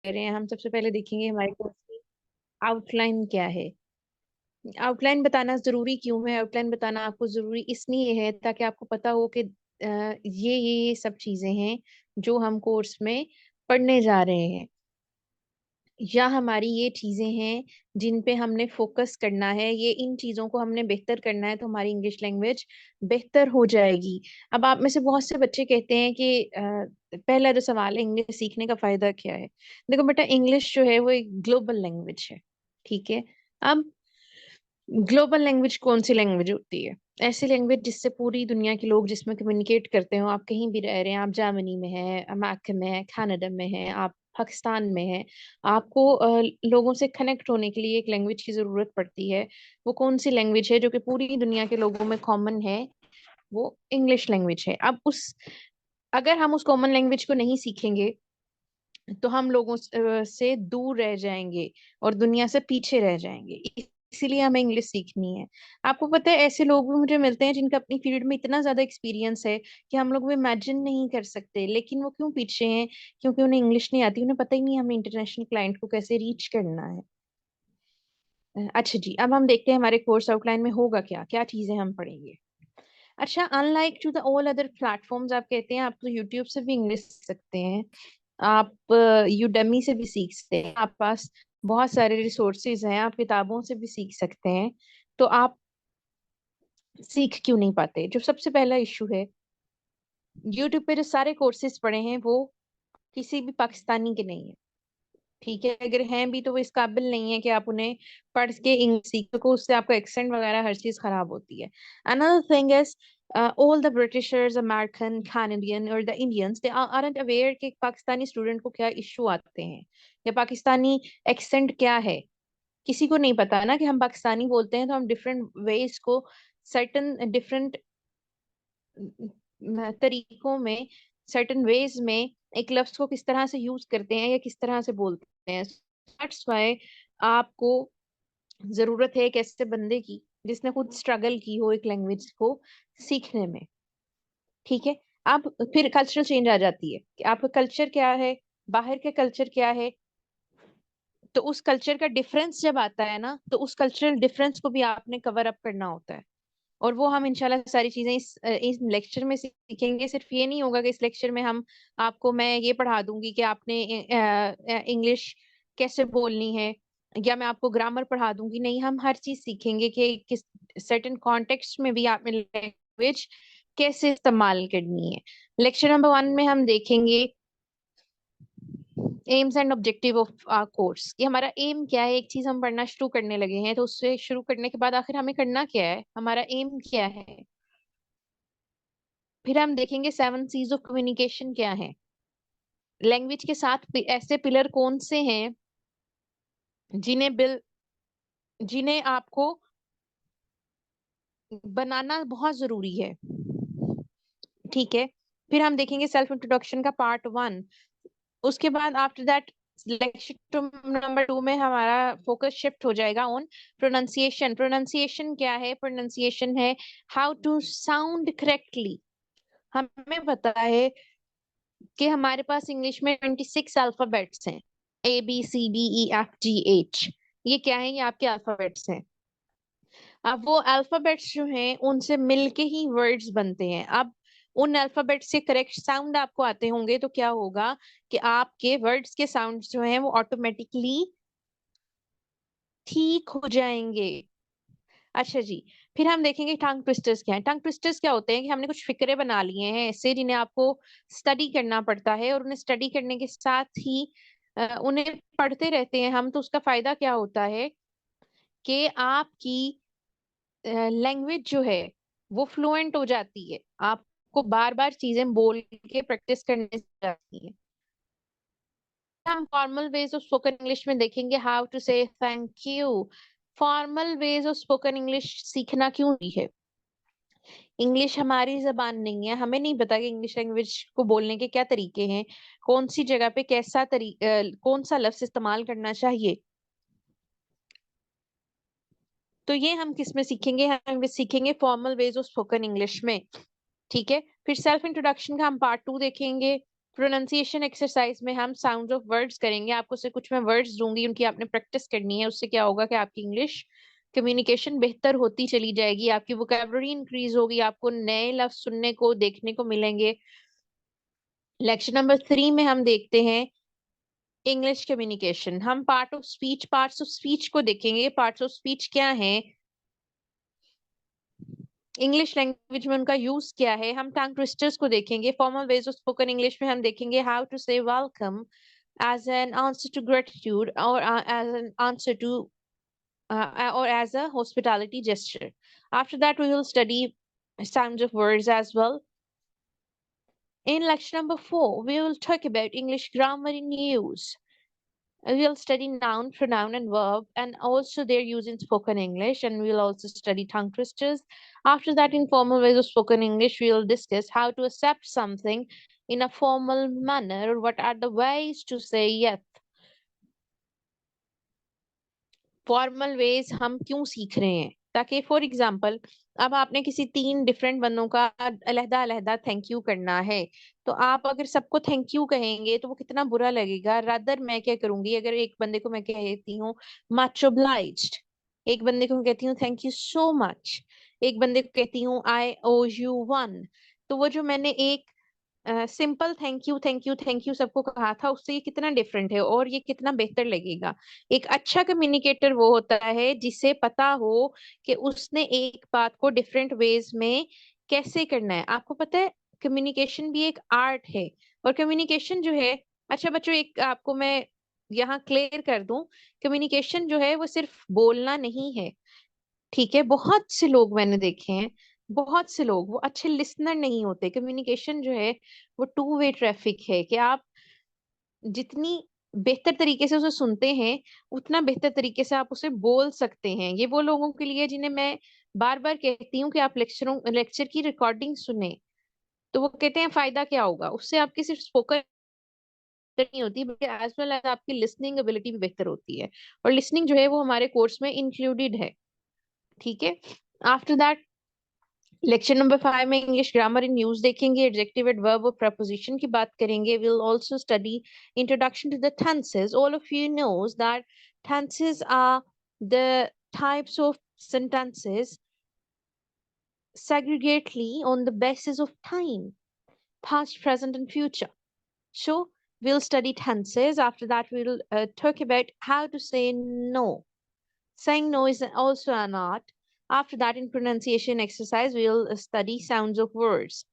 रहे हैं, हम सबसे पहले देखेंगे हमारे कोर्स की आउटलाइन क्या है। आउटलाइन बताना जरूरी क्यों है? आउटलाइन बताना आपको जरूरी इसलिए है ताकि आपको पता हो कि ये सब चीजें हैं जो हम कोर्स में पढ़ने जा रहे हैं, या हमारी ये चीजें हैं जिन पे हमने फोकस करना है। ये इन चीजों को हमने बेहतर करना है तो हमारी इंग्लिश लैंग्वेज बेहतर हो जाएगी। अब आप में से बहुत से बच्चे कहते हैं कि पहला जो सवाल है, इंग्लिश सीखने का फायदा क्या है? देखो बेटा, इंग्लिश जो है वो एक ग्लोबल लैंग्वेज है। ठीक है। अब ग्लोबल लैंग्वेज कौन सी लैंग्वेज होती है? ऐसी लैंग्वेज जिससे पूरी दुनिया के लोग जिसमें कम्युनिकेट करते हो। आप कहीं भी रह रहे हैं, आप जर्मनी में हैं, अमेरिका में हैं, कनाडा में हैं, आप पाकिस्तान में हैं, आपको लोगों से कनेक्ट होने के लिए एक लैंग्वेज की जरूरत पड़ती है। वो कौन सी लैंग्वेज है जो कि पूरी दुनिया के लोगों में कॉमन है? वो इंग्लिश लैंग्वेज है। अब उस अगर हम उस कॉमन लैंग्वेज को नहीं सीखेंगे तो हम लोगों से दूर रह जाएंगे और दुनिया से पीछे रह जाएंगे। इसीलिए हमें इंग्लिश सीखनी है। आपको पता है, ऐसे लोग भी मुझे मिलते हैं जिनका अपनी फील्ड में इतना ज्यादा एक्सपीरियंस है कि हम लोग वो इमेजिन नहीं कर सकते, लेकिन वो क्यों पीछे हैं? क्योंकि उन्हें इंग्लिश नहीं आती। उन्हें पता ही नहीं हमें इंटरनेशनल क्लाइंट को कैसे रीच करना है। अच्छा जी, अब हम देखते हैं हमारे कोर्स आउटलाइन में होगा क्या क्या चीजें हम पढ़ेंगे। अच्छा, unlike to the all other platforms, आप कहते हैं आप तो यूट्यूब से भी इंग्लिश सीख सकते हैं, आप यूडेमी से भी सीख सकते हैं, आप पास बहुत सारे रिसोर्सेज हैं, आप किताबों से भी सीख सकते हैं। तो आप सीख क्यों नहीं पाते? जो सबसे पहला इशू है, यूट्यूब पे जो सारे कोर्सेज पड़े हैं वो किसी भी पाकिस्तानी के नहीं है। ठीक है, अगर हैं भी तो वो इस काबिल नहीं है कि आप उन्हें पढ़ के इंग्लिश सीख सको। उससे आपका एक्सेंट वगैरह हर चीज खराब होती है। Another thing is, all the Britishers, American, Canadian or the Indians, they aren't aware कि पाकिस्तानी स्टूडेंट को क्या इशू आते हैं या पाकिस्तानी एक्सेंट क्या है। किसी को नहीं पता ना कि हम पाकिस्तानी बोलते हैं तो हम डिफरेंट वेज को, सर्टन डिफरेंट तरीकों में, सर्टन वेज में एक लफ्ज को किस तरह से यूज करते हैं या किस तरह से बोलते हैं। दैट्स व्हाई आपको जरूरत है एक ऐसे बंदे की जिसने खुद स्ट्रगल की हो एक लैंग्वेज को सीखने में। ठीक है। अब फिर कल्चरल चेंज आ जाती है कि आपका कल्चर क्या है, बाहर का कल्चर क्या है। तो उस कल्चर का डिफरेंस जब आता है ना, तो उस कल्चरल डिफरेंस को भी आपने कवर अप करना होता है। और वो हम इंशाल्लाह सारी चीजें इस लेक्चर में सीखेंगे। सिर्फ ये नहीं होगा कि इस लेक्चर में हम आपको, मैं ये पढ़ा दूंगी कि आपने इंग्लिश कैसे बोलनी है, या मैं आपको ग्रामर पढ़ा दूंगी। नहीं, हम हर चीज सीखेंगे कि किस सर्टेन कॉन्टेक्स्ट में भी आपने लैंग्वेज कैसे इस्तेमाल करनी है। लेक्चर नंबर 1 में हम देखेंगे aims and objective of our course, कि हमारा एम क्या है। एक चीज हम पढ़ना शुरू करने लगे हैं तो उससे शुरू करने के बाद आखिर हमें करना क्या है, हमारा एम क्या है। फिर हम देखेंगे 7 C's ऑफ कम्युनिकेशन क्या है। लैंग्वेज के साथ ऐसे पिलर कौन से हैं जिन्हें जिन्हें आपको बनाना बहुत जरूरी है। ठीक है। फिर हम देखेंगे सेल्फ इंट्रोडक्शन का पार्ट 1। उसके बाद आफ्टर दैट लेक्चर नंबर 2 में हमारा फोकस शिफ्ट हो जाएगा ऑन प्रोनाउंसिएशन। प्रोनाउंसिएशन क्या है? प्रोनाउंसिएशन है हाउ टू साउंड करेक्टली। हमें पता है कि हमारे पास इंग्लिश में 26 अल्फाबेट्स हैं, ABCDEFGH। ये क्या है? ये आपके अल्फाबेट्स हैं। अब वो अल्फाबेट्स जो हैं उनसे मिलके ही वर्ड्स बनते हैं। अब उन अल्फाबेट से करेक्ट साउंड आपको आते होंगे तो क्या होगा कि आपके वर्ड्स के साउंड जो हैं वो ऑटोमेटिकली ठीक हो जाएंगे। अच्छा जी, फिर हम देखेंगे टंग ट्विस्टर्स क्या है। टंग ट्विस्टर्स क्या होते हैं कि हमने कुछ फिक्रे बना लिए हैं ऐसे जिन्हें आपको स्टडी करना पड़ता है, और उन्हें स्टडी करने के साथ ही उन्हें पढ़ते रहते हैं हम। तो उसका फायदा क्या होता है कि आपकी लैंग्वेज जो है वो फ्लुएंट हो जाती है। आपको बार बार चीजें बोल के प्रैक्टिस करने से जाती है। हम formal ways of spoken English में देखेंगे हाउ टू से thank you. Formal ways of spoken English सीखना क्यों नहीं है? इंग्लिश हमारी जबान नहीं है, हमें नहीं पता कि इंग्लिश लैंग्वेज को बोलने के क्या तरीके हैं, कौन सी जगह पे कौन सा लफ्ज इस्तेमाल करना चाहिए। तो ये हम किस में सीखेंगे? हम सीखेंगे formal ways of spoken English में। ठीक है। फिर सेल्फ इंट्रोडक्शन का हम पार्ट 2 देखेंगे। प्रोनाउंसिएशन एक्सरसाइज में हम साउंड ऑफ वर्ड्स करेंगे। आपको से कुछ मैं वर्ड्स दूंगी, उनकी आपने प्रैक्टिस करनी है। उससे क्या होगा कि आपकी इंग्लिश कम्युनिकेशन बेहतर होती चली जाएगी, आपकी वोकैबुलरी इंक्रीज होगी, आपको नए लफ्ज सुनने को देखने को मिलेंगे। लेक्चर नंबर 3 में हम देखते हैं इंग्लिश कम्युनिकेशन। हम पार्ट्स ऑफ स्पीच को देखेंगे। पार्ट्स ऑफ स्पीच क्या है, इंग्लिश लैंग्वेज में उनका यूज क्या है। हम टंग ट्विस्टर्स को देखेंगे। Formal ways of spoken English में हम देखेंगे हाउ टू से welcome as an answer to gratitude, or as an answer to or as a hospitality gesture. After that, we will study sounds of words as well. In lecture number 4, we will talk about English grammar in use. We will study noun, pronoun, and verb, and also their use in spoken English. And we will also study tongue twisters. After that, in formal ways of spoken English, we will discuss how to accept something in a formal manner, or what are the ways to say yes. Formal ways हम क्यों सीख रहे हैं, ताकि for example अब आपने किसी 3 different बंदों का अलहदा अलहदा थैंक यू करना है, तो आप अगर सबको थैंक यू कहेंगे तो वो कितना बुरा लगेगा। रादर मैं क्या करूंगी, अगर एक बंदे को मैं कहती हूँ मच ओब्लाइज्ड, एक बंदे को मैं कहती हूँ थैंक यू सो मच, एक बंदे को कहती हूँ आई ओ यू वन, तो वो जो मैंने एक simple thank you thank you thank you सबको कहा था, उससे ये कितना डिफरेंट है और ये कितना बेहतर लगेगा। एक अच्छा कम्युनिकेटर वो होता है जिसे पता हो कि उसने एक बात को डिफरेंट वेज में कैसे करना है। आपको पता है कम्युनिकेशन भी एक आर्ट है, और कम्युनिकेशन जो है, अच्छा बच्चों एक आपको मैं यहाँ क्लियर कर दूं, कम्युनिकेशन जो है वो सिर्फ बोलना नहीं है। ठीक है, बहुत से लोग मैंने देखे हैं, बहुत से लोग वो अच्छे लिसनर नहीं होते। कम्युनिकेशन जो है वो टू वे ट्रैफिक है, कि आप जितनी बेहतर तरीके से उसे सुनते हैं उतना बेहतर तरीके से आप उसे बोल सकते हैं। ये वो लोगों के लिए जिन्हें मैं बार बार कहती हूँ कि आप लेक्चर की रिकॉर्डिंग सुने, तो वो कहते हैं फायदा क्या होगा उससे, आपकी सिर्फ स्पोकन नहीं होती बल्कि एज वेल एज आपकी लिसनिंग एबिलिटी भी बेहतर होती है, और लिसनिंग जो है वो हमारे कोर्स में इंक्लूडेड है। ठीक है, आफ्टर दैट लेक्चर नंबर 5 में इंग्लिश ग्रामर इन यूज देखेंगे, एडजेक्टिव एडवर्ब और प्रपोजिशन की बात करेंगे। We will also study introduction to the tenses. All of you knows that tenses are the types of sentences segregately on the basis of time, past, present, and future. So we'll study tenses. After that, we'll talk about how to say no. Saying no is also an art. After that, in pronunciation exercise, we'll study sounds of words.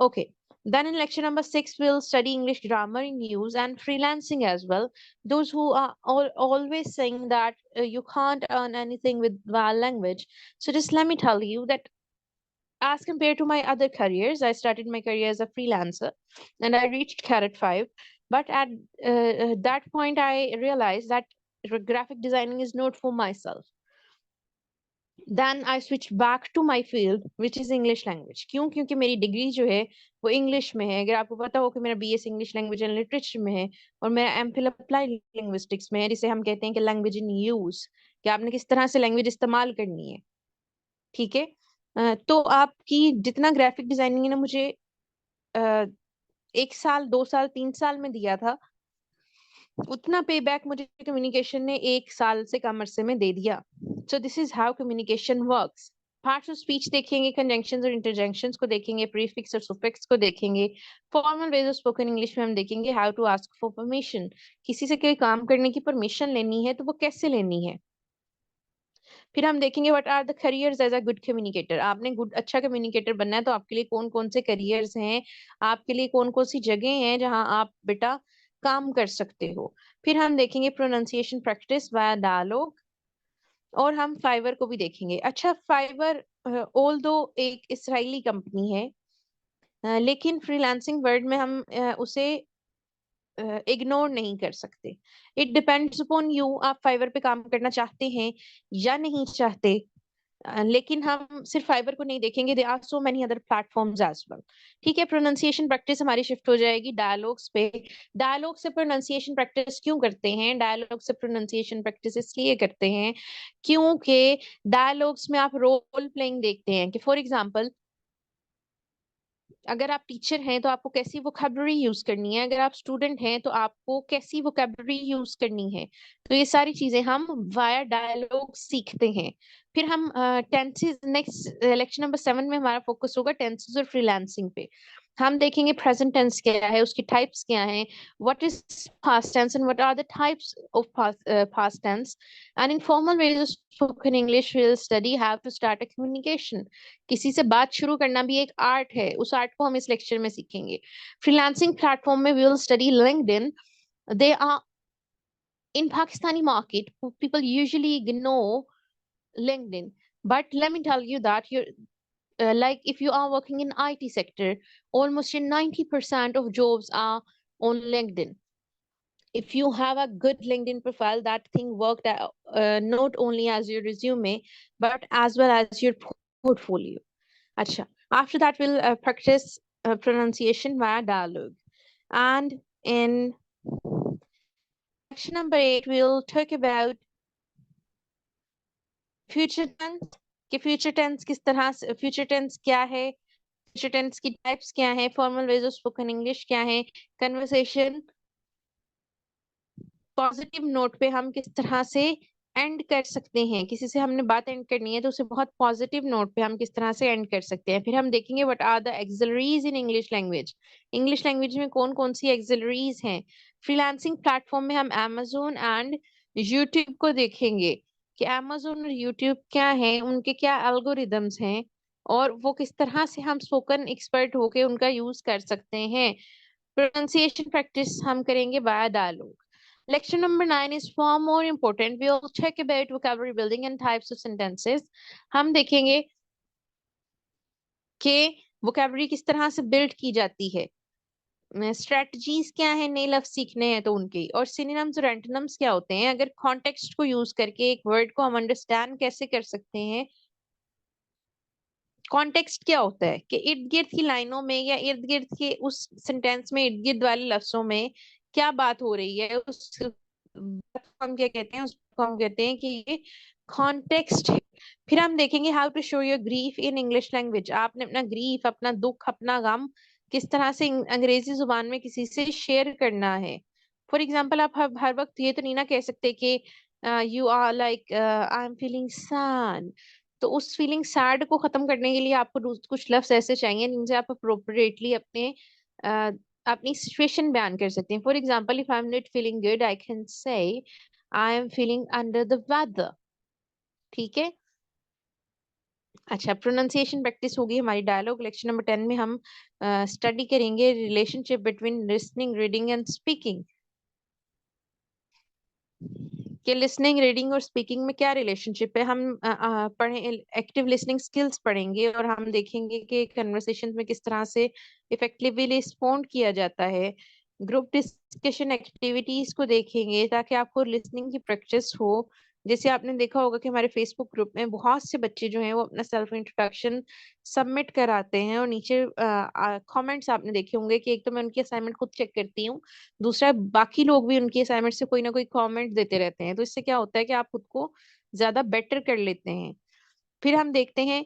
Okay. Then in lecture number 6, we'll study English grammar in use and freelancing as well. Those who are always saying that you can't earn anything with vowel language. So just let me tell you that as compared to my other careers, I started my career as a freelancer and I reached Carrot 5. But at that point, I realized that graphic designing is not for myself. Then I switched back to my field, which is English language. क्यों? क्योंकि मेरी degree जो है वो English में है। अगर आपको पता हो कि मेरा BS English language and literature में है और मेरा एमफिल अप्लाइड लिंग्विस्टिक्स में है, जिसे हम कहते हैं कि लैंग्वेज इन यूज, कि आपने किस तरह से लैंग्वेज इस्तेमाल करनी है। ठीक है, तो आपकी जितना ग्राफिक डिजाइनिंग ने मुझे 1 साल 2 साल 3 साल में दिया था, उतना पे बैक मुझे कम्युनिकेशन ने 1 साल से कम अरसे में दे दिया। So this is how communication works. Parts of speech देखेंगे, कंजंक्शंस और इंटरजेक्शंस को देखेंगे, प्रीफिक्स और सुफिक्स को देखेंगे। Formal ways of spoken English में हम देखेंगे how to ask for permission, किसी से कोई काम करने की परमिशन लेनी है तो वो कैसे लेनी है। फिर हम देखेंगे what are the careers as a good communicator. आपने गुड अच्छा कम्युनिकेटर बनना है तो आपके लिए कौन कौन से करियर्स हैं, आपके लिए कौन कौन सी जगह हैं जहां आप बेटा काम कर सकते हो। फिर हम देखेंगे प्रोनाउंसिएशन प्रैक्टिस वाया डायलॉग, और हम फाइवर को भी देखेंगे। अच्छा, फाइवर ऑल दो एक इसराइली कंपनी है, लेकिन फ्रीलांसिंग वर्ल्ड में हम उसे इग्नोर नहीं कर सकते। इट डिपेंड्स अपॉन यू, आप फाइवर पे काम करना चाहते हैं या नहीं चाहते। लेकिन हम सिर्फ फाइबर को नहीं देखेंगे, they are so many other platforms as well. ठीक है, प्रोनाउंसिएशन प्रैक्टिस हमारी शिफ्ट हो जाएगी डायलॉग्स पे। डायलॉग से प्रोनाउंसिएशन प्रैक्टिस क्यों करते हैं? डायलॉग से प्रोनाउंसिएशन प्रैक्टिस इसलिए करते हैं क्योंकि डायलॉग्स में आप रोल प्लेइंग देखते हैं, कि फॉर एग्जांपल अगर आप टीचर हैं तो आपको कैसी वोकैबुलरी यूज करनी है, अगर आप स्टूडेंट हैं तो आपको कैसी वोकैबुलरी यूज करनी है। तो ये सारी चीजें हम वाया डायलॉग सीखते हैं। फिर हम टेंसेस, नेक्स्ट लेक्चर नंबर 7 में हमारा फोकस होगा टेंसेस और फ्रीलांसिंग पे। हम देखेंगे प्रेजेंट टेंस क्या है, उसकी टाइप्स क्या हैं, what is past tense and what are the types of past tense, and informal ways of spoken English will study how to start a communication. किसी से बात शुरू करना भी एक आर्ट है, उस आर्ट को हम इस लेक्चर में सीखेंगे। फ्रीलांसिंग प्लेटफॉर्म में we will study LinkedIn. They are in Pakistani market, people usually ignore LinkedIn. But let me tell you that you're like if you are working in IT sector, almost 90% of jobs are on LinkedIn. If you have a good LinkedIn profile, that thing worked not only as your resume, but as well as your portfolio. Acha. After that, we'll practice pronunciation via dialogue. And in section number 8, we'll talk about future tense कि future tense किस तरह से, future tense क्या है, future tense की types क्या है, formal ways of spoken English क्या है, कन्वर्सेशन पॉजिटिव नोट पे हम किस तरह से एंड कर सकते हैं। किसी से हमने बात एंड करनी है तो उसे बहुत पॉजिटिव नोट पे हम किस तरह से एंड कर सकते हैं। फिर हम देखेंगे what are the auxiliaries in English language, English language में कौन कौन सी एक्सिलरीज हैं। फ्रीलांसिंग प्लेटफॉर्म में हम Amazon एंड यूट्यूब को देखेंगे कि Amazon और यूट्यूब क्या है, उनके क्या एल्गोरिदम्स हैं और वो किस तरह से हम स्पोकन एक्सपर्ट होके उनका यूज कर सकते हैं। प्रोनाउंसिएशन प्रैक्टिस हम करेंगे bye dialogue. Lecture number 9 is far more important. We will check about vocabulary building and types of sentences. हम देखेंगे कि vocabulary किस तरह से build की जाती है, strategies क्या है नए लफ्ज सीखने हैं तो उनके, और synonyms और antonyms क्या होते हैं, अगर context को use करके एक word को हम understand कैसे कर सकते हैं। कॉन्टेक्स्ट क्या होता है कि इर्द गिर्द की लाइनों में या इर्द गिर्द के उस सेंटेंस में इर्द गिर्द वाले लफ्जों में क्या बात हो रही है, उस बात को हम क्या कहते हैं, उसको हम कहते हैं कि ये कॉन्टेक्स्ट है। फिर हम देखेंगे how to show your grief in English language, आपने अपना ग्रीफ, अपना दुख, अपना गम किस तरह से अंग्रेजी जुबान में किसी से शेयर करना है। फॉर एग्जाम्पल आप हर वक्त ये तो नहीं ना कह सकते कि you are like I am feeling sad. तो उस फीलिंग सैड को खत्म करने के लिए आपको कुछ लफ्ज ऐसे चाहिए जिनसे आप अप्रोप्रिएटली अपनी सिचुएशन बयान कर सकते हैं। For example if I am not feeling good I can say I am feeling under the weather. ठीक है। अच्छा, प्रोनाउंसिएशन प्रैक्टिस होगी हमारी। डायलॉग लेक्चर नंबर 10 में हम स्टडी करेंगे relationship between listening, reading and speaking, कि लिसनिंग, रीडिंग और स्पीकिंग में क्या रिलेशनशिप है। हम पढ़े एक्टिव लिसनिंग स्किल्स पढ़ेंगे और हम देखेंगे कि कन्वर्सेशन में किस तरह से इफेक्टिवली रिस्पॉन्ड किया जाता है। ग्रुप डिस्कशन एक्टिविटीज को देखेंगे ताकि आपको लिसनिंग की प्रैक्टिस हो। जैसे आपने देखा होगा कि हमारे फेसबुक ग्रुप में बहुत से बच्चे जो हैं वो अपना सेल्फ इंट्रोडक्शन सबमिट कराते हैं और नीचे कमेंट्स आपने देखे होंगे कि एक तो मैं उनकी असाइनमेंट खुद चेक करती हूँ, दूसरा बाकी लोग भी उनकी असाइनमेंट से कोई ना कोई कमेंट देते रहते हैं। तो इससे क्या होता है कि आप खुद को ज्यादा बेटर कर लेते हैं। फिर हम देखते हैं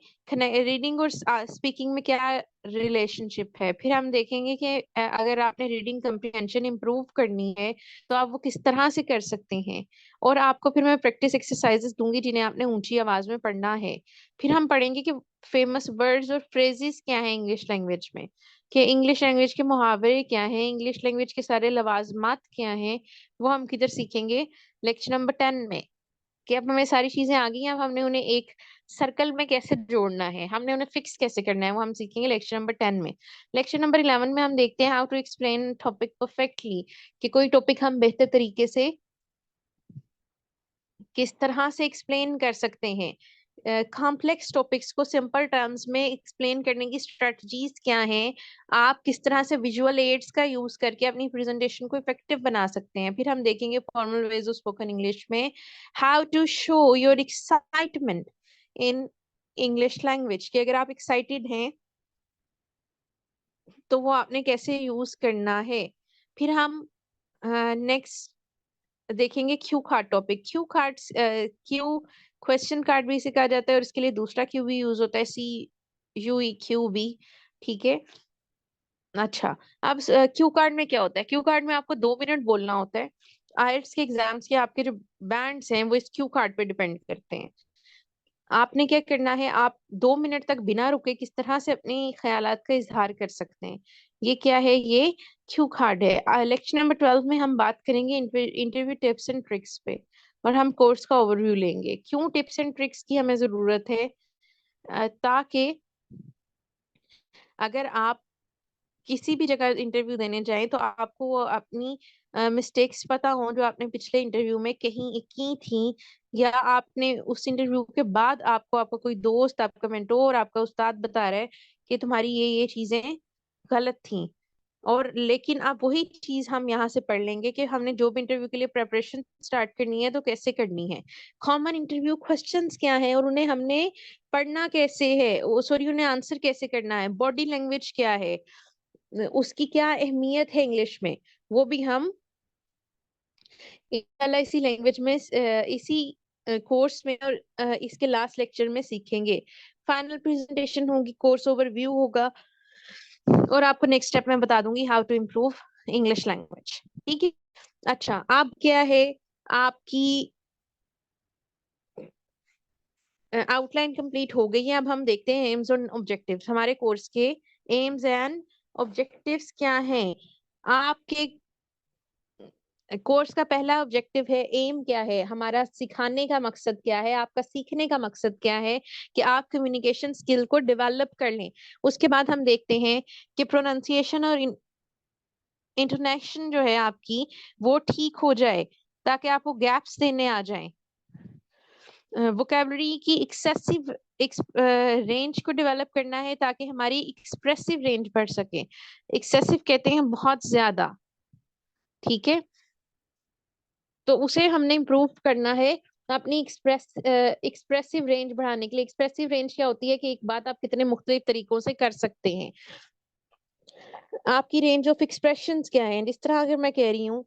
रीडिंग और स्पीकिंग में क्या रिलेशनशिप है। फिर हम देखेंगे कि अगर आपने रीडिंग कम्प्रीहेंशन इंप्रूव करनी है तो आप वो किस तरह से कर सकते हैं। और आपको फिर मैं प्रैक्टिस एक्सरसाइजेस दूंगी जिन्हें आपने ऊंची आवाज में पढ़ना है। फिर हम पढ़ेंगे कि फेमस वर्ड्स और फ्रेजेस क्या हैं इंग्लिश लैंग्वेज में, कि इंग्लिश लैंग्वेज के मुहावरे क्या हैं, इंग्लिश लैंग्वेज के सारे लवाजमात क्या हैं, वो हम किधर सीखेंगे लेक्चर नंबर 10 में। कि अब हमें सारी चीजें आ गई हैं, अब हमने उन्हें एक सर्कल में कैसे जोड़ना है, हमने उन्हें फिक्स कैसे करना है, वो हम सीखेंगे लेक्चर नंबर 10 में। लेक्चर नंबर 11 में हम देखते हैं how to explain topic perfectly, कि कोई टॉपिक हम बेहतर तरीके से किस तरह से एक्सप्लेन कर सकते हैं। कॉम्प्लेक्स टॉपिक्स को सिंपल टर्म्स में एक्सप्लेन करने की स्ट्रेटजीज क्या हैं, आप किस तरह से विजुअल एड्स का यूज करके अपनी प्रेजेंटेशन को इफेक्टिव बना सकते हैं। फिर हम देखेंगे formal ways of spoken English में how to show your excitement in English language, कि अगर आप एक्साइटेड हैं तो वो आपने कैसे यूज करना है। फिर हम नेक्स्ट देखेंगे Q card topic. Q card, Q question card भी इसे कहा जाता है और इसके लिए दूसरा क्यू भी यूज होता है, CUE, QB। ठीक है। अच्छा, अब क्यू कार्ड में क्या होता है? क्यू कार्ड में आपको 2 मिनट बोलना होता है। आईएलटीएस के एग्जाम्स के आपके जो बैंड्स हैं वो इस क्यू कार्ड पे डिपेंड करते हैं। आपने क्या करना है, आप 2 मिनट तक बिना रुके किस तरह से अपने ख्यालात का इजहार कर सकते हैं। ये क्या है? ये क्यू कार्ड है। लेक्चर नंबर 12 में हम बात करेंगे इंटरव्यू टिप्स एंड ट्रिक्स पे, और हम कोर्स का ओवरव्यू लेंगे। क्यों टिप्स एंड ट्रिक्स की हमें जरूरत है? ताकि अगर आप किसी भी जगह इंटरव्यू देने जाएं तो आपको वो अपनी मिस्टेक्स पता हो जो आपने पिछले इंटरव्यू में कहीं की थी, या आपने उस इंटरव्यू के बाद आपको आपका कोई दोस्त, आपका मेंटोर, आपका उस्ताद बता रहा है कि तुम्हारी ये चीजें गलत थी। और लेकिन आप वही चीज हम यहाँ से पढ़ लेंगे कि हमने जॉब इंटरव्यू के लिए प्रेपरेशन स्टार्ट करनी है तो कैसे करनी है, कॉमन इंटरव्यू क्वेश्चंस क्या हैं और उन्हें हमने पढ़ना कैसे है, सॉरी उन्हें आंसर कैसे करना है, बॉडी लैंग्वेज क्या है, उसकी क्या अहमियत है इंग्लिश में, वो भी हम इसी लैंग्वेज में इसी कोर्स में और इसके लास्ट लेक्चर में सीखेंगे। फाइनल प्रेजेंटेशन होगी, कोर्स ओवरव्यू होगा, और आपको नेक्स्ट स्टेप में बता दूंगी how to improve English language. ठीक है। अच्छा, अब क्या है, आपकी आउटलाइन कंप्लीट हो गई है। अब हम देखते हैं एम्स और ऑब्जेक्टिव्स। हमारे कोर्स के एम्स एंड ऑब्जेक्टिव्स क्या हैं? आपके कोर्स का पहला ऑब्जेक्टिव है, एम क्या है, हमारा सिखाने का मकसद क्या है, आपका सीखने का मकसद क्या है, कि आप कम्युनिकेशन स्किल को डेवलप कर लें। उसके बाद हम देखते हैं कि प्रोनाउंसिएशन और इंटोनेशन जो है आपकी, वो ठीक हो जाए, ताकि आपको गैप्स देने आ जाएं। वोकेबलरी की एक्सेसिव रेंज को डेवलप करना है ताकि हमारी एक्सप्रेसिव रेंज बढ़ सके। एक्सेसिव कहते हैं बहुत ज्यादा, ठीक है, तो उसे हमने इम्प्रूव करना है अपनी एक्सप्रेसिव रेंज बढ़ाने के लिए। एक्सप्रेसिव रेंज क्या होती है? कि एक बात आप कितने मुख्तलिफ तरीकों से कर सकते हैं, आपकी रेंज ऑफ एक्सप्रेशंस क्या है। जिस तरह अगर मैं कह रही हूँ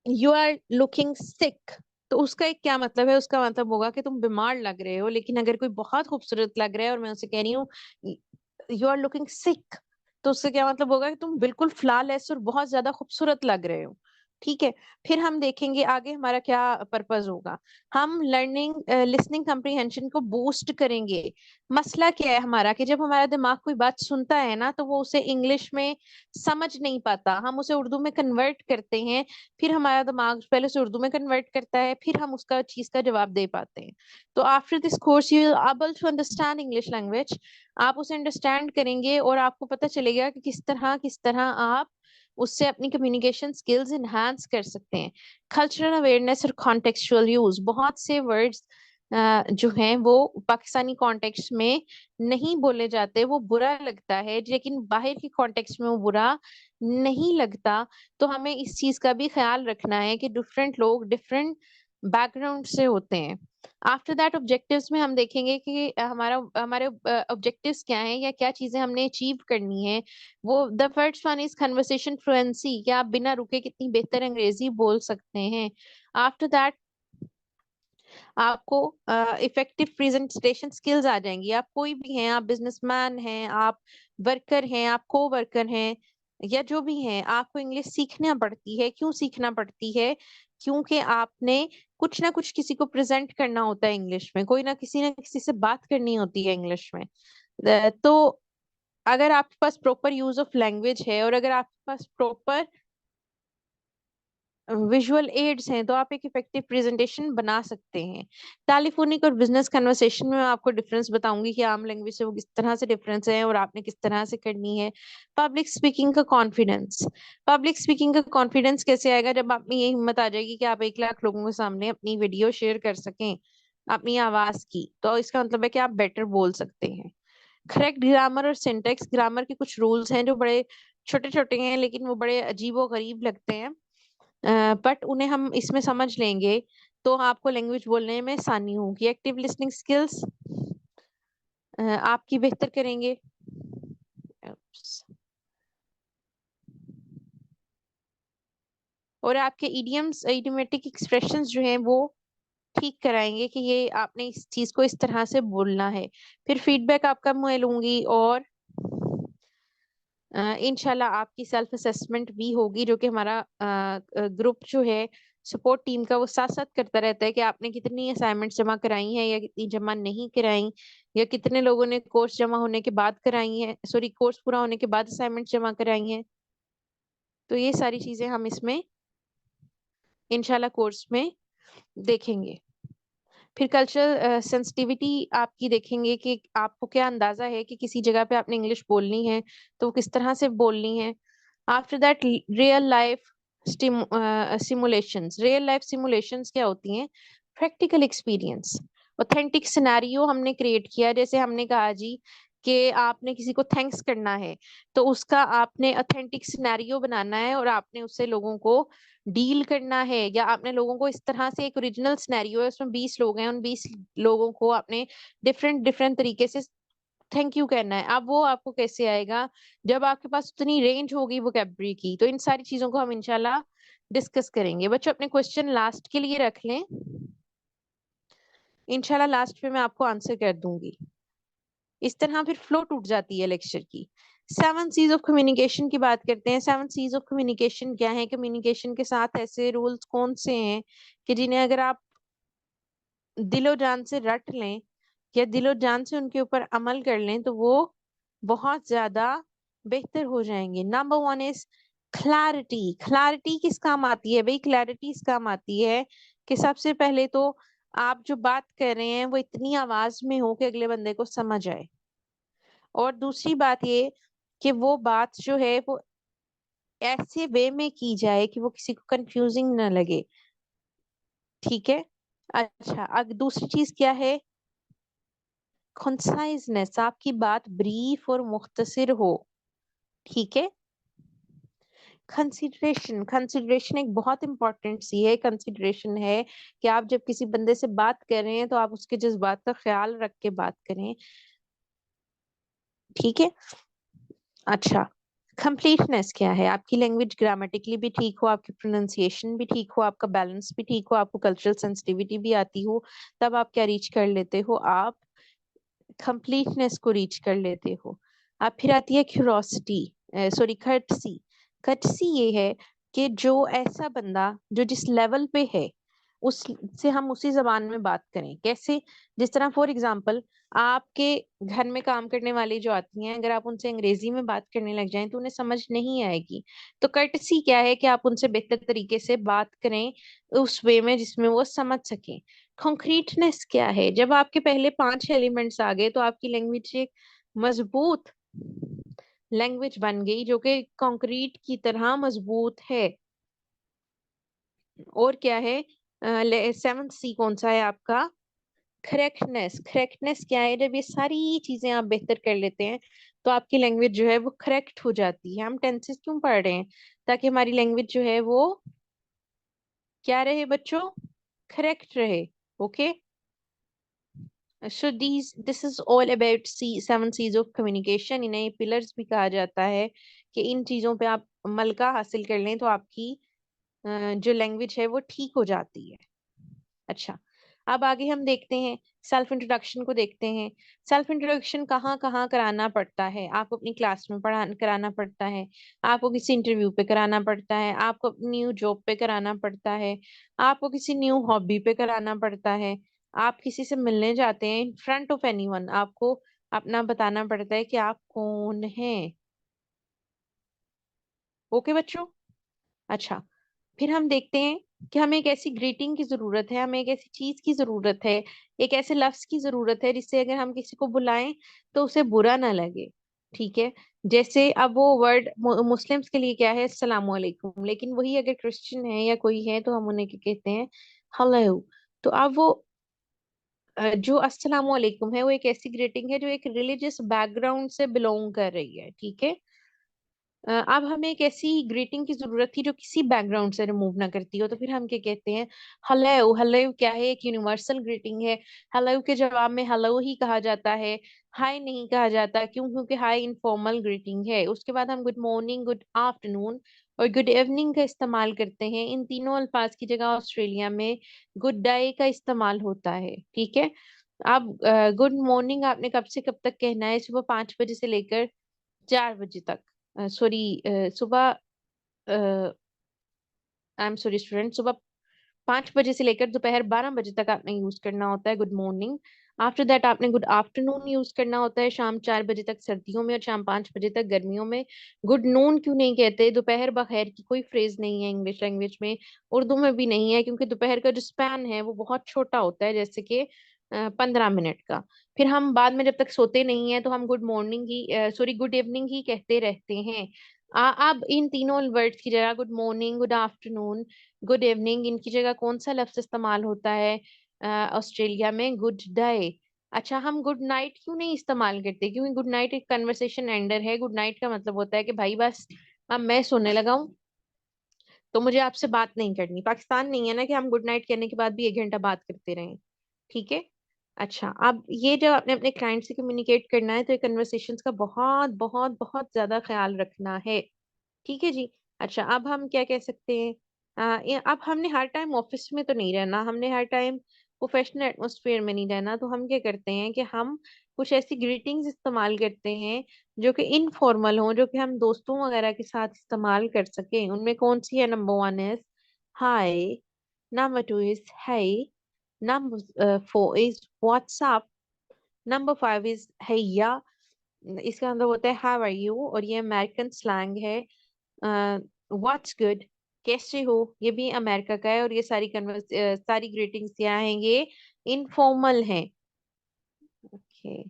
यू आर लुकिंग सिक, तो उसका एक क्या मतलब है? उसका मतलब होगा कि तुम बीमार लग रहे हो। लेकिन अगर कोई बहुत खूबसूरत लग रहा है और मैं उसे कह रही हूँ यू आर लुकिंग सिक, तो उससे क्या मतलब होगा? कि तुम बिल्कुल फ्लॉलेस और बहुत ज्यादा खूबसूरत लग रहे हो। ठीक है। फिर हम देखेंगे आगे हमारा क्या पर्पस होगा। हम लर्निंग लिसनिंग कम्प्रीहेंशन को बूस्ट करेंगे। मसला क्या है हमारा, कि जब हमारा दिमाग कोई बात सुनता है ना, तो वो उसे इंग्लिश में समझ नहीं पाता, हम उसे उर्दू में कन्वर्ट करते हैं। फिर हमारा दिमाग पहले उसे उर्दू में कन्वर्ट करता है, फिर हम उसका चीज का जवाब दे पाते हैं। तो after this course you able to understand English language. आप उसे अंडरस्टैंड करेंगे और आपको पता चलेगा कि किस तरह आप उससे अपनी कम्युनिकेशन स्किल्स इनहांस कर सकते हैं। कल्चरल अवेयरनेस और कॉन्टेक्सचुअल यूज, बहुत से वर्ड्स जो हैं वो पाकिस्तानी कॉन्टेक्स्ट में नहीं बोले जाते, वो बुरा लगता है, लेकिन बाहर के कॉन्टेक्स्ट में वो बुरा नहीं लगता। तो हमें इस चीज का भी ख्याल रखना है कि डिफरेंट लोग डिफरेंट बैकग्राउंड से होते हैं। आफ्टर दैट ऑब्जेक्टिव्स में हम देखेंगे कि हमारे ऑब्जेक्टिव्स क्या हैं, या क्या चीजें हमने अचीव करनी है। वो the first one is conversation fluency, क्या आप बिना रुके कितनी बेहतर अंग्रेजी बोल सकते हैं। आफ्टर दैट आपको इफेक्टिव प्रेजेंटेशन स्किल्स आ जाएंगी। आप कोई भी हैं, आप बिजनेसमैन हैं, आप वर्कर हैं, आप को वर्कर हैं, या जो भी हैं, आपको इंग्लिश सीखना पड़ती है। क्यों सीखना पड़ती है? क्योंकि आपने कुछ ना कुछ किसी को प्रेजेंट करना होता है इंग्लिश में, कोई ना किसी से बात करनी होती है इंग्लिश में। तो अगर आपके पास प्रॉपर यूज ऑफ लैंग्वेज है और अगर आपके पास प्रॉपर विजुअल एड्स हैं, तो आप एक इफेक्टिव प्रेजेंटेशन बना सकते हैं। टेलीफोनिक और बिजनेस कन्वर्सेशन में मैं आपको डिफरेंस बताऊंगी कि आम लैंग्वेज से वो किस तरह से डिफरेंस है और आपने किस तरह से करनी है। पब्लिक स्पीकिंग का कॉन्फिडेंस, पब्लिक स्पीकिंग का कॉन्फिडेंस कैसे आएगा? जब आप में ये हिम्मत आ जाएगी कि आप 1 लाख लोगों के सामने अपनी वीडियो शेयर कर सकें अपनी आवाज की, तो इसका मतलब है कि आप बेटर बोल सकते हैं। करेक्ट ग्रामर और सिंटेक्स, ग्रामर के कुछ रूल्स हैं जो बड़े छोटे छोटे हैं लेकिन वो बड़े अजीबो गरीब लगते हैं, बट उन्हें हम इसमें समझ लेंगे तो आपको लैंग्वेज बोलने में आसानी होगी। एक्टिव लिसनिंग स्किल्स आपकी बेहतर करेंगे। Oops. और आपके इडियम्स, इडियोमेटिक एक्सप्रेशंस जो हैं वो ठीक कराएंगे कि ये आपने इस चीज को इस तरह से बोलना है। फिर फीडबैक आपका मैं लूंगी, और इंशाल्लाह आपकी सेल्फ असेसमेंट भी होगी, जो कि हमारा ग्रुप जो है सपोर्ट टीम का, वो साथ साथ करता रहता है कि आपने कितनी असाइनमेंट्स जमा कराई हैं या कितनी जमा नहीं कराई, या कितने लोगों ने कोर्स जमा होने के बाद कराई हैं, सॉरी कोर्स पूरा होने के बाद असाइनमेंट जमा कराई हैं। तो ये सारी चीजें हम इसमें इंशाल्लाह कोर्स में देखेंगे। फिर कल्चरल सेंसिटिविटी आपकी देखेंगे कि आपको क्या अंदाजा है कि किसी जगह पे आपने इंग्लिश बोलनी है तो किस तरह से बोलनी है। After that real life simulations. Real life simulations क्या होती हैं? Practical experience. ऑथेंटिक सिनेरियो हमने क्रिएट किया, जैसे हमने कहा जी कि आपने किसी को थैंक्स करना है, तो उसका आपने ऑथेंटिक सिनेरियो बनाना है और आपने उससे लोगों को डील करना है, या आपने लोगों को इस तरह से, एक ओरिजिनल सिनेरियो है उसमें 20 लोग हैं, उन 20 लोगों को आपने डिफरेंट डिफरेंट तरीके से थैंक यू कहना है। अब वो आपको कैसे आएगा? जब आपके पास उतनी रेंज होगी वोकैबुलरी की। तो इन सारी चीजों को हम इंशाल्लाह डिस्कस करेंगे। बच्चों अपने क्वेश्चन लास्ट के लिए रख लें, इंशाल्लाह लास्ट में मैं आपको आंसर कर दूंगी। इस तरह फिर फ्लो टूट जाती है लेक्चर की। 7 सीज ऑफ कम्युनिकेशन की बात करते हैं। 7 सीज ऑफ कम्युनिकेशन क्या है? कम्युनिकेशन के साथ ऐसे रूल्स कौन से हैं कि जिन्हें अगर आप दिलो जान से रट लें या दिलो जान से उनके ऊपर अमल कर लें तो वो बहुत ज्यादा बेहतर हो जाएंगे। Number 1 is clarity. क्लैरिटी किस काम आती है भाई? क्लैरिटी इस काम आती है कि सबसे पहले तो आप जो बात कर रहे हैं वो इतनी आवाज में हो कि अगले बंदे को समझ आए, और दूसरी बात ये कि वो बात जो है वो ऐसे वे में की जाए कि वो किसी को कंफ्यूजिंग ना लगे। ठीक है। अच्छा, अब दूसरी चीज क्या है? कंसाइजनेस। आपकी बात ब्रीफ और मुख्तसर हो। ठीक है। कंसिडरेशन। कंसिडरेशन एक बहुत इंपॉर्टेंट सी है। कंसिडरेशन है कि आप जब किसी बंदे से बात कर रहे हैं तो आप उसके जज्बात का ख्याल रख के बात करें। ठीक है। अच्छा, कंप्लीटनेस क्या है? आपकी लैंग्वेज ग्रामेटिकली भी ठीक हो, आपकी प्रोनाउंसिएशन भी ठीक हो, आपका बैलेंस भी ठीक हो, आपको कल्चरल सेंसिटिविटी भी आती हो, तब आप क्या रीच कर लेते हो? आप कंप्लीटनेस को रीच कर लेते हो। अब फिर आती है क्यूरोसिटी, सॉरी कर्टसी। कर्टसी ये है कि जो ऐसा बंदा जो जिस लेवल पे है उससे हम उसी जबान में बात करें। कैसे? जिस तरह फॉर एग्जांपल आपके घर में काम करने वाली जो आती हैं, अगर आप उनसे अंग्रेजी में बात करने लग जाएं तो उन्हें समझ नहीं आएगी। तो कर्टसी क्या है कि आप उनसे बेहतर तरीके से बात करें उस वे में जिसमें वो समझ सकें। कॉन्क्रीटनेस क्या है? जब आपके पहले 5 एलिमेंट्स आ गए तो आपकी लैंग्वेज एक मजबूत लैंग्वेज बन गई, जो कि कंक्रीट की तरह मजबूत है। और क्या है? 7th सी कौन सा है आपका? करेक्टनेस। करेक्टनेस क्या है? जब ये सारी चीजें आप बेहतर कर लेते हैं तो आपकी लैंग्वेज जो है वो करेक्ट हो जाती है। हम टेंसेस क्यों पढ़ रहे हैं? ताकि हमारी लैंग्वेज जो है वो क्या रहे बच्चों? करेक्ट रहे। Okay. So this is all about 7 Cs of communication. इन्हें पिलर्स भी कहा जाता है कि इन चीजों पे आप मलका हासिल कर लें तो आपकी जो लैंग्वेज है वो ठीक हो जाती है। अच्छा, अब आगे हम देखते हैं सेल्फ इंट्रोडक्शन को देखते हैं। सेल्फ इंट्रोडक्शन कहाँ कहाँ कराना पड़ता है? आपको अपनी क्लास में पढ़ा कराना पड़ता है, आपको किसी इंटरव्यू पे कराना पड़ता है, आपको अपनी न्यू जॉब पे कराना पड़ता है, आपको किसी न्यू हॉबी पे कराना पड़ता है, आप किसी से मिलने जाते हैं इन फ्रंट ऑफ एनीवन, आपको अपना बताना पड़ता है कि आप कौन हैं। ओके बच्चों। अच्छा, फिर हम देखते हैं कि हमें एक ऐसी ग्रीटिंग की जरूरत है, हमें एक ऐसी चीज की जरूरत है, एक ऐसे लफ्ज की जरूरत है जिससे अगर हम किसी को बुलाएं तो उसे बुरा ना लगे। ठीक है। जैसे अब वो वर्ड मुस्लिम्स के लिए क्या है? अस्सलाम वालेकुम। लेकिन वही अगर क्रिश्चियन है या कोई है तो हम उन्हें क्या कहते हैं? हेलो। तो अब वो जो अस्सलाम वालेकुम है वो एक ऐसी ग्रीटिंग है जो एक रिलीजियस बैकग्राउंड से बिलोंग कर रही है। ठीक है। अब हमें एक ऐसी ग्रीटिंग की जरूरत थी जो किसी बैकग्राउंड से रिमूव ना करती हो, तो फिर हम क्या कहते हैं? हेलो। हेलो क्या है? एक यूनिवर्सल ग्रीटिंग है। हेलो के जवाब में हेलो ही कहा जाता है, हाय नहीं कहा जाता। क्यों? क्योंकि हाय इनफॉर्मल ग्रीटिंग है। उसके बाद हम गुड मॉर्निंग, गुड आफ्टरनून और गुड इवनिंग का इस्तेमाल करते हैं। इन तीनों अल्फाज की जगह ऑस्ट्रेलिया में गुड डे का इस्तेमाल होता है। ठीक है। अब गुड मॉर्निंग आपने कब से कब तक कहना है? सुबह 5 बजे से लेकर 4 बजे तक। सॉरी, सुबह, आई एम सॉरी स्टूडेंट, सुबह 5 बजे से लेकर दोपहर 12 बजे तक आपने यूज करना होता है गुड मॉर्निंग। आफ्टर दैट आपने गुड आफ्टरनून यूज करना होता है शाम 4 बजे तक सर्दियों में और शाम 5 बजे तक गर्मियों में। गुड नून क्यों नहीं कहते? दोपहर बखैर की कोई फ्रेज नहीं है इंग्लिश लैंग्वेज में, उर्दू में भी नहीं है, क्योंकि दोपहर का जो स्पैन है वो बहुत छोटा होता है, जैसे कि 15 मिनट का। फिर हम बाद में जब तक सोते नहीं है तो हम good morning he, sorry, good evening he कहते रहते हैं। अब इन तीनों वर्ड्स की जगह good morning, good afternoon, good evening, इनकी जगह कौन सा लफ्ज इस्तेमाल होता है ऑस्ट्रेलिया में? Good day. अच्छा, हम गुड नाइट क्यों नहीं इस्तेमाल करते? क्योंकि गुड नाइट एक कन्वर्सेशन एंडर है। गुड नाइट का मतलब होता है कि भाई बस अब मैं सोने लगा हूँ, तो मुझे आपसे बात नहीं करनी। पाकिस्तान नहीं है ना कि हम गुड नाइट कहने के बाद भी 1 घंटा बात करते रहें। ठीक है। अच्छा, अब ये जब आपने अपने क्लाइंट से कम्युनिकेट करना है तो ये कन्वर्सेशंस का बहुत बहुत बहुत ज्यादा ख्याल रखना है। ठीक है जी। अच्छा, अब हम क्या कह सकते हैं? अब हमने हर टाइम ऑफिस में तो नहीं रहना, हमने हर टाइम प्रोफेशनल एटमोसफेयर में नहीं रहना, तो हम क्या करते हैं कि हम कुछ ऐसी ग्रीटिंग्स इस्तेमाल करते हैं जो कि इनफॉर्मल हों, जो कि हम दोस्तों वगैरह के साथ इस्तेमाल कर सकें। उनमें कौन सी है? Number 1 is hi, number 2 is hey, number 4 is what's up, number 5 is hiya. इसका मतलब होता है हाउ आर यू, और ये अमेरिकन स्लैंग है। व्हाट्स गुड, कैसे हो, ये भी अमेरिका का है। और ये सारी ग्रीटिंग्स यहाँ हैं, ये इनफॉर्मल हैं। ओके।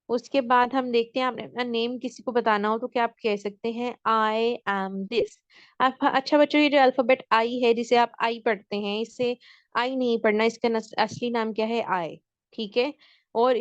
उसके बाद हम देखते हैं, आपने अपना नेम किसी को बताना हो तो क्या आप कह सकते हैं? I am this. आप, अच्छा बच्चों, ये जो अल्फाबेट आई है जिसे आप आई पढ़ते हैं, इसे आई नहीं पढ़ना, इसका असली नाम क्या है? आई। ठीक है। और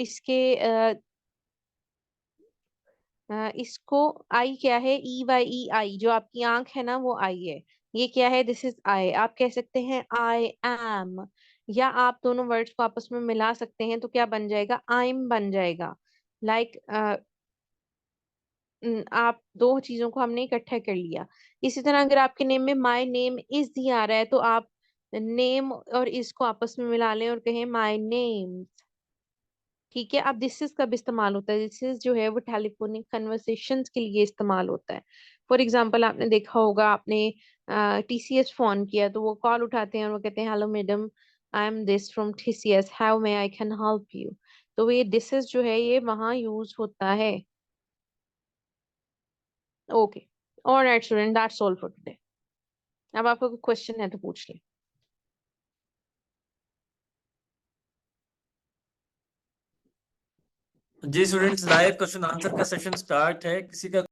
इसको आई क्या है? EYE आई, जो आपकी आंख है ना वो आई है। ये क्या है? This is I. आप कह सकते हैं आई एम, या आप दोनों वर्ड्स को आपस में मिला सकते हैं, तो क्या बन जाएगा? आई एम बन जाएगा। लाइक आप दो चीजों को हमने इकट्ठा कर लिया। इसी तरह अगर आपके नेम में माय नेम इज ही आ रहा है तो आप नेम और इसको आपस में मिला लें और कहें माय नेम। ठीक है। अब दिस इज कब इस्तेमाल होता है? दिस इज जो है वो टेलीफोनिक कन्वर्सेशंस के लिए इस्तेमाल होता है। फॉर एग्जांपल, आपने देखा होगा, आपने TCS फोन किया तो वो कॉल उठाते हैं और वो कहते हैं hello madam, I am this from TCS, how may I can help you. तो ये दिस इज जो है ये वहां यूज होता है। Okay. Alright student, that's all for today. अब आपका कोई क्वेश्चन है तो पूछ ले। जी स्टूडेंट्स, लाइव क्वेश्चन आंसर का सेशन स्टार्ट है। किसी का